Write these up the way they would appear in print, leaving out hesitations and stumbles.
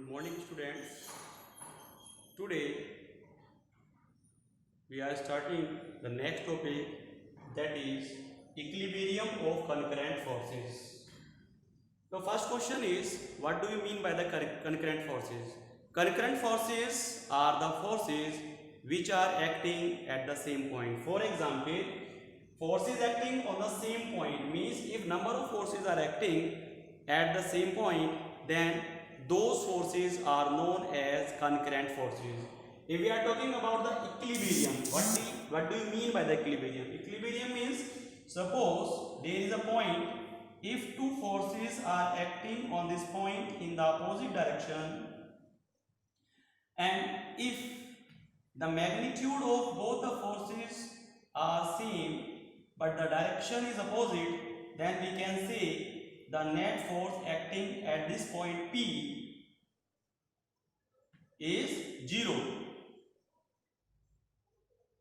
Good morning, students. Today we are starting the next topic, that is equilibrium of concurrent forces. The first question is, what do you mean by the concurrent forces? Concurrent forces are the forces which are acting at the same point. For example, forces acting on the same point means if number of forces are acting at the same point, then those forces are known as concurrent forces. If we are talking about the equilibrium, what do you mean by the equilibrium? Equilibrium means, suppose there is a point, if two forces are acting on this point in the opposite direction, and if the magnitude of both the forces are same but the direction is opposite, then we can say the net force acting at this point P is 0.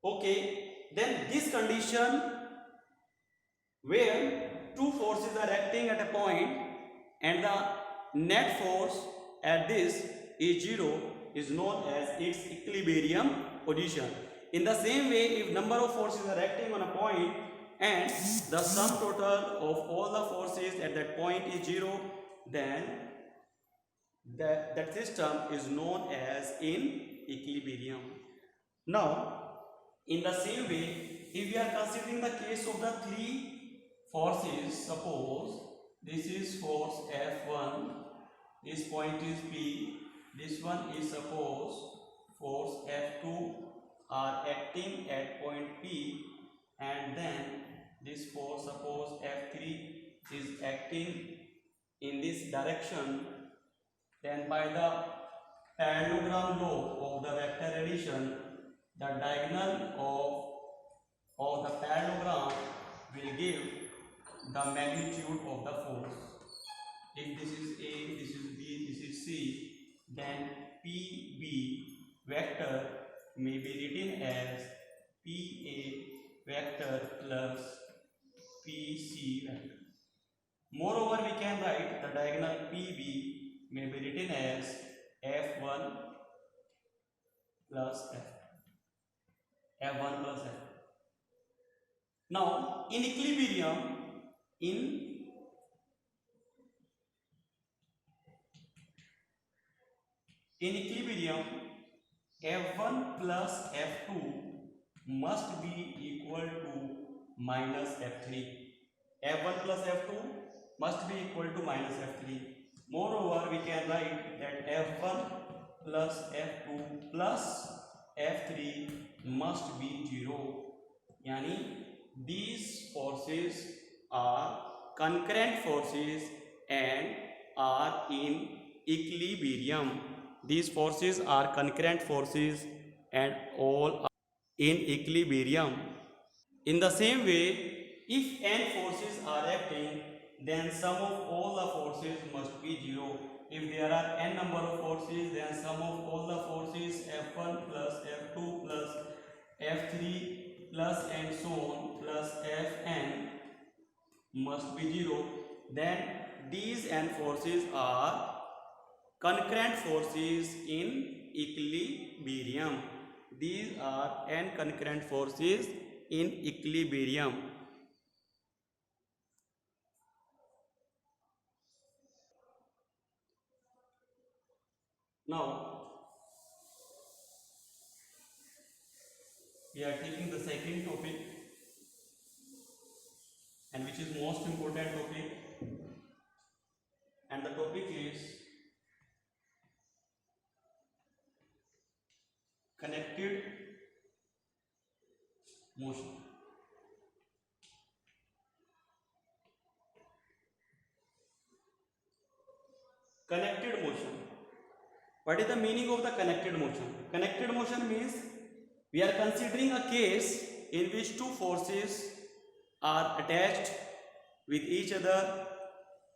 Okay, then this condition where two forces are acting at a point and the net force at this is 0 is known as its equilibrium position. In the same way, if number of forces are acting on a point and the sum total of all the forces at that point is 0, then that system is known as in equilibrium. Now, in the same way, if we are considering the case of the three forces, suppose this is force F1, this point is P, this one is suppose force F2 are acting at point P, and then this force suppose F3 is acting in this direction, then by the parallelogram law of the vector addition, the diagonal of the parallelogram will give the magnitude of the force. If this is A, this is B, this is C, then PB vector may be written as PA vector plus PC vector. Moreover, we can write the diagonal PB may be written as F1 plus F1 plus F. Now, in equilibrium, F1 plus F2 must be equal to minus F3. F1 plus F2 must be equal to minus F3. Moreover, we can write that F1 plus F2 plus F3 must be 0. Yani these forces are concurrent forces and are in equilibrium. These forces are concurrent forces and all are in equilibrium. In the same way, if n forces are acting, then sum of all the forces must be 0. If there are n number of forces, then sum of all the forces F1 plus F2 plus F3 plus and so on plus Fn must be 0. Then these n forces are concurrent forces in equilibrium. These are n concurrent forces in equilibrium. Now, we are taking the second topic, and which is most important topic, and the topic is connected motion. Connected motion. What is the meaning of the connected motion? Connected motion means we are considering a case in which two forces are attached with each other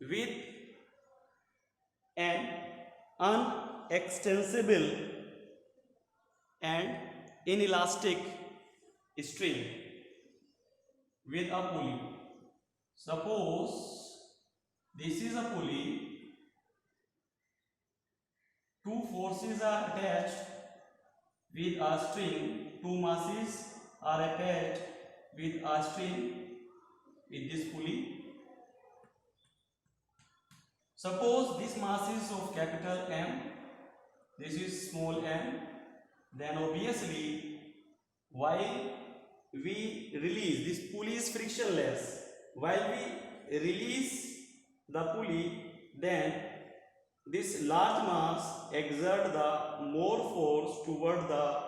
with an unextensible and inelastic string with a pulley. Suppose this is a pulley two forces are attached with a string, two masses are attached with a string with this pulley. Suppose this mass is of capital M, this is small m, then obviously while we release, this pulley is frictionless, while we release the pulley, then this large mass exert the more force toward the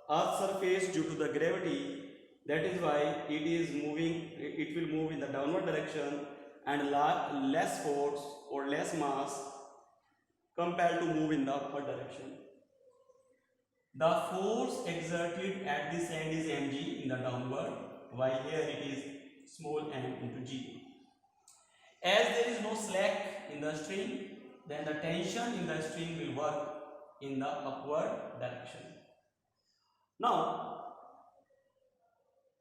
earth surface due to the gravity. That is why it is moving, it will move in the downward direction, and less force or less mass compared to move in the upward direction. The force exerted at this end is mg in the downward, while here it is small m into g. As there is no slack in the string, then the tension in the string will work in the upward direction. Now,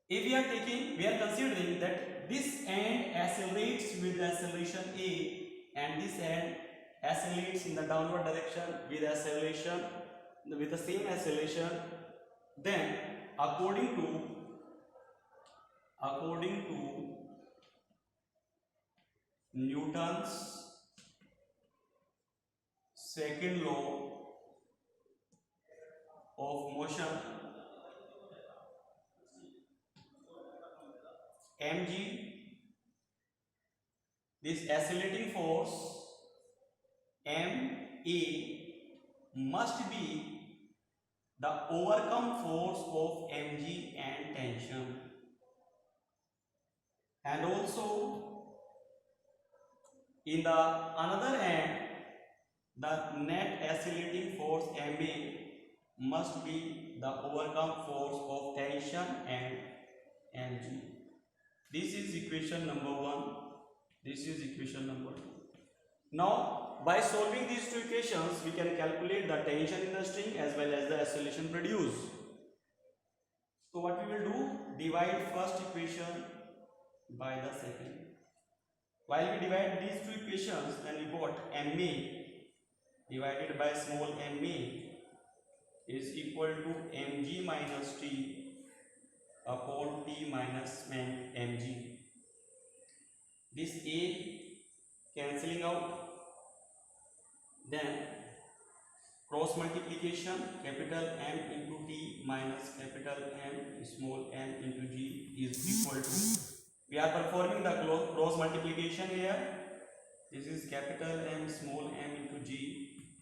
if we are considering that this end accelerates with acceleration a, and this end accelerates in the downward direction with the same acceleration, then according to Newton's second law of motion, mg, this accelerating force ma must be the overcome force of mg and tension, and also in the another end, the net accelerating force ma must be the overcome force of tension and mg. This is equation number 1. This is equation number 2. Now, by solving these two equations, we can calculate the tension in the string as well as the acceleration produced. So what we will do? Divide first equation by the second. While we divide these two equations, then we got ma divided by small ma is equal to mg minus t upon t minus mg. This a cancelling out, then cross multiplication, capital M into t minus capital M small m into g is equal to, we are performing the cross multiplication here. This is capital M small m into g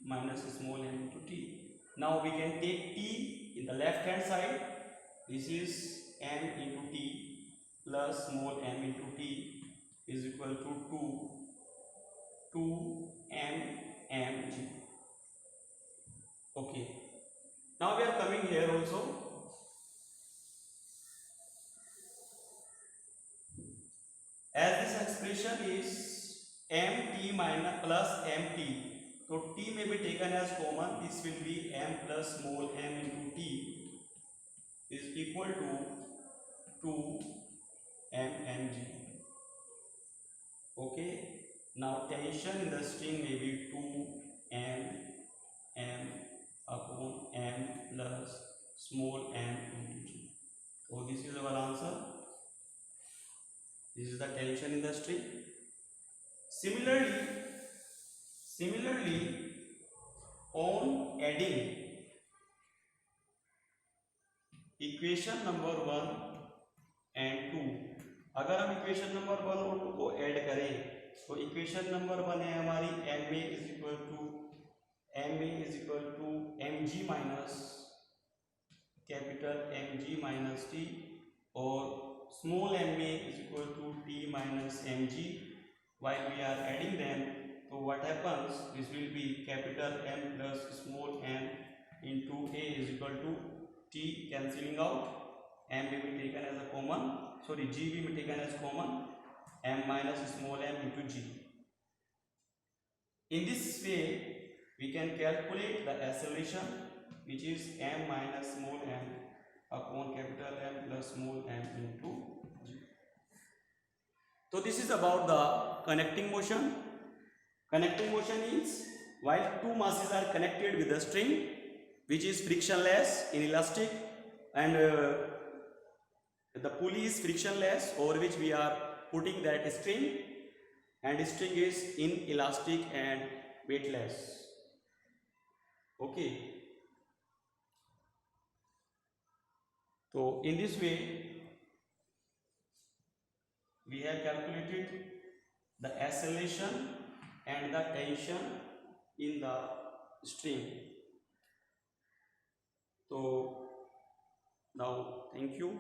minus small m into t. Now we can take t in the left hand side. This is m into t plus small m into t is equal to 2 mg. Okay. Now we are coming here also. As this expression is mt minus plus mt, so t may be taken as common. This will be m plus small m into t is equal to 2 mg. Okay. Now tension in the string may be 2 m upon m plus small m into g. So this is our answer. This is the tension in the string. Similarly, on adding equation number 1 and 2, अगर हम equation number 1 और 2 को add करें तो equation number 1 है हमारी ma is equal to mg minus capital mg minus t और small ma is equal to t minus mg. while we are adding them, so what happens, this will be capital M plus small m into a is equal to t cancelling out, m will be taken as a common, sorry g will be taken as common, m minus small m into g. In this way we can calculate the acceleration, which is m minus small m upon capital M plus small m into g. So this is about the connecting motion. Connecting motion is while two masses are connected with a string which is frictionless, inelastic, and the pulley is frictionless over which we are putting that string, and string is inelastic and weightless. Okay, so in this way we have calculated the acceleration and the tension in the string. So now thank you.